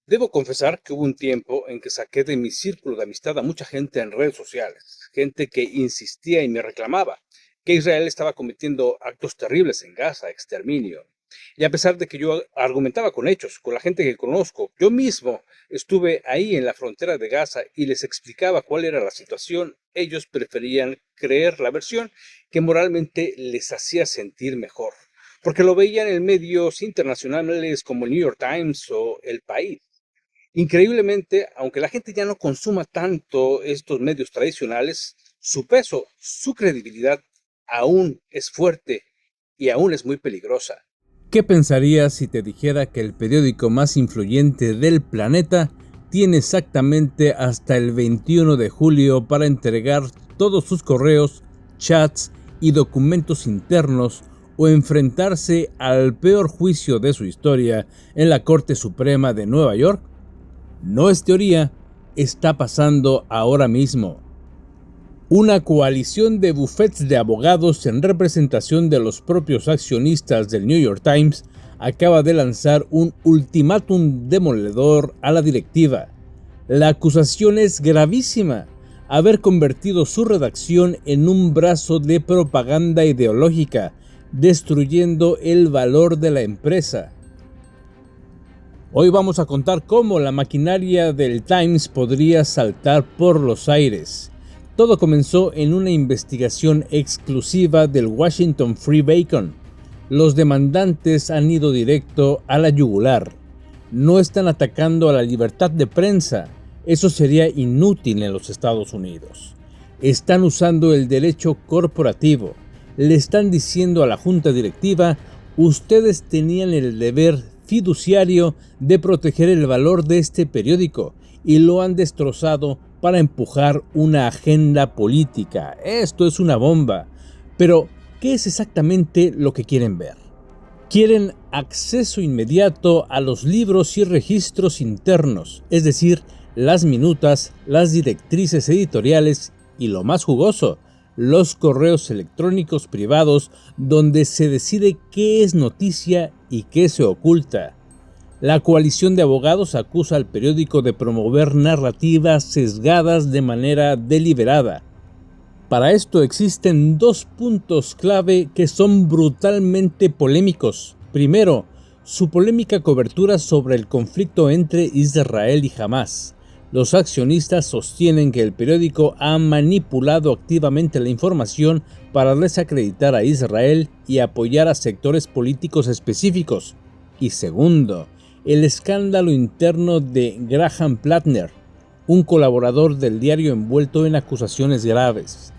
Debo confesar que hubo un tiempo en que saqué de mi círculo de amistad a mucha gente en redes sociales, gente que insistía y me reclamaba que Israel estaba cometiendo actos terribles en Gaza, exterminio. Y a pesar de que yo argumentaba con hechos, con la gente que conozco, yo mismo estuve ahí en la frontera de Gaza y les explicaba cuál era la situación, ellos preferían creer la versión que moralmente les hacía sentir mejor, porque lo veían en medios internacionales como el New York Times o El País. Increíblemente, aunque la gente ya no consuma tanto estos medios tradicionales, su peso, su credibilidad aún es fuerte y aún es muy peligrosa. ¿Qué pensarías si te dijera que el periódico más influyente del planeta tiene exactamente hasta el 21 de julio para entregar todos sus correos, chats y documentos internos o enfrentarse al peor juicio de su historia en la Corte Suprema de Nueva York? No es teoría, está pasando ahora mismo. Una coalición de bufetes de abogados en representación de los propios accionistas del New York Times acaba de lanzar un ultimátum demoledor a la directiva. La acusación es gravísima: haber convertido su redacción en un brazo de propaganda ideológica, destruyendo el valor de la empresa. Hoy vamos a contar cómo la maquinaria del Times podría saltar por los aires. Todo comenzó en una investigación exclusiva del Washington Free Beacon. Los demandantes han ido directo a la yugular. No están atacando a la libertad de prensa, eso sería inútil en los Estados Unidos. Están usando el derecho corporativo. Le están diciendo a la junta directiva: ustedes tenían el deber fiduciario de proteger el valor de este periódico y lo han destrozado para empujar una agenda política. Esto es una bomba. Pero, ¿qué es exactamente lo que quieren ver? Quieren acceso inmediato a los libros y registros internos, es decir, las minutas, las directrices editoriales y, lo más jugoso, los correos electrónicos privados donde se decide qué es noticia y qué se oculta. La coalición de abogados acusa al periódico de promover narrativas sesgadas de manera deliberada. Para esto existen dos puntos clave que son brutalmente polémicos. Primero, su polémica cobertura sobre el conflicto entre Israel y Hamás. Los accionistas sostienen que el periódico ha manipulado activamente la información para desacreditar a Israel y apoyar a sectores políticos específicos. Y segundo, el escándalo interno de Graham Plattner, un colaborador del diario envuelto en acusaciones graves.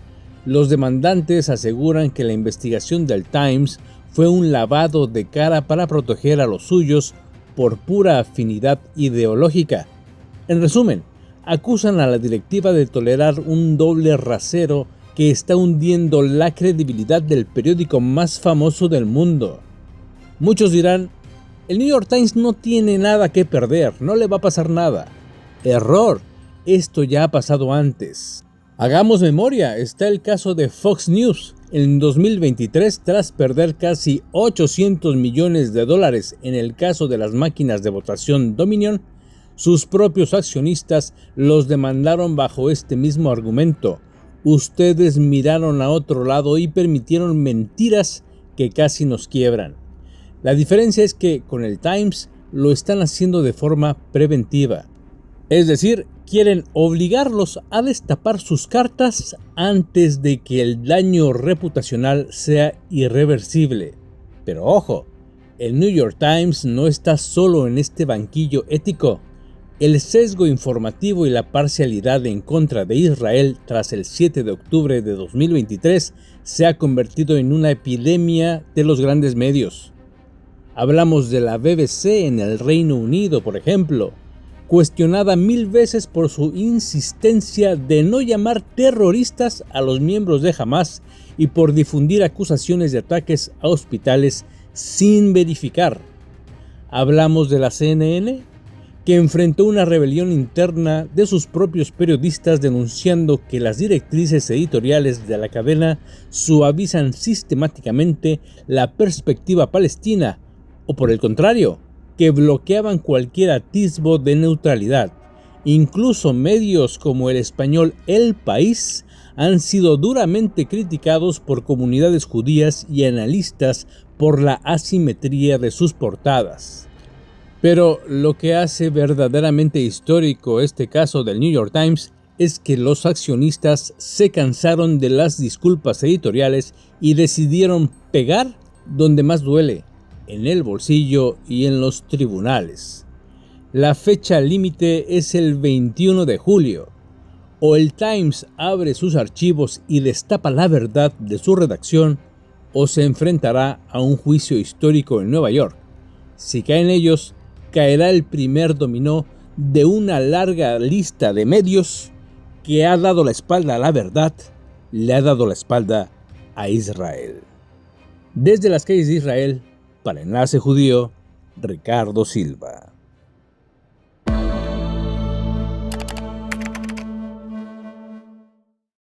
Los demandantes aseguran que la investigación del Times fue un lavado de cara para proteger a los suyos por pura afinidad ideológica. En resumen, acusan a la directiva de tolerar un doble rasero que está hundiendo la credibilidad del periódico más famoso del mundo. Muchos dirán: el New York Times no tiene nada que perder, no le va a pasar nada. Error, esto ya ha pasado antes. Hagamos memoria, está el caso de Fox News. En 2023, tras perder casi $800 millones en el caso de las máquinas de votación Dominion, sus propios accionistas los demandaron bajo este mismo argumento. Ustedes miraron a otro lado y permitieron mentiras que casi nos quiebran. La diferencia es que con el Times lo están haciendo de forma preventiva. Es decir, quieren obligarlos a destapar sus cartas antes de que el daño reputacional sea irreversible. Pero ojo, el New York Times no está solo en este banquillo ético. El sesgo informativo y la parcialidad en contra de Israel tras el 7 de octubre de 2023 se ha convertido en una epidemia de los grandes medios. Hablamos de la BBC en el Reino Unido, por ejemplo, cuestionada 1000 veces por su insistencia de no llamar terroristas a los miembros de Hamás y por difundir acusaciones de ataques a hospitales sin verificar. Hablamos de la CNN, que enfrentó una rebelión interna de sus propios periodistas denunciando que las directrices editoriales de la cadena suavizan sistemáticamente la perspectiva palestina, o por el contrario, que bloqueaban cualquier atisbo de neutralidad. Incluso medios como el español El País han sido duramente criticados por comunidades judías y analistas por la asimetría de sus portadas. Pero lo que hace verdaderamente histórico este caso del New York Times es que los accionistas se cansaron de las disculpas editoriales y decidieron pegar donde más duele, en el bolsillo y en los tribunales. La fecha límite es el 21 de julio. O el Times abre sus archivos y destapa la verdad de su redacción, o se enfrentará a un juicio histórico en Nueva York. Si caen ellos, caerá el primer dominó de una larga lista de medios que ha dado la espalda a la verdad, le ha dado la espalda a Israel. Desde las calles de Israel, para Enlace Judío, Ricardo Silva.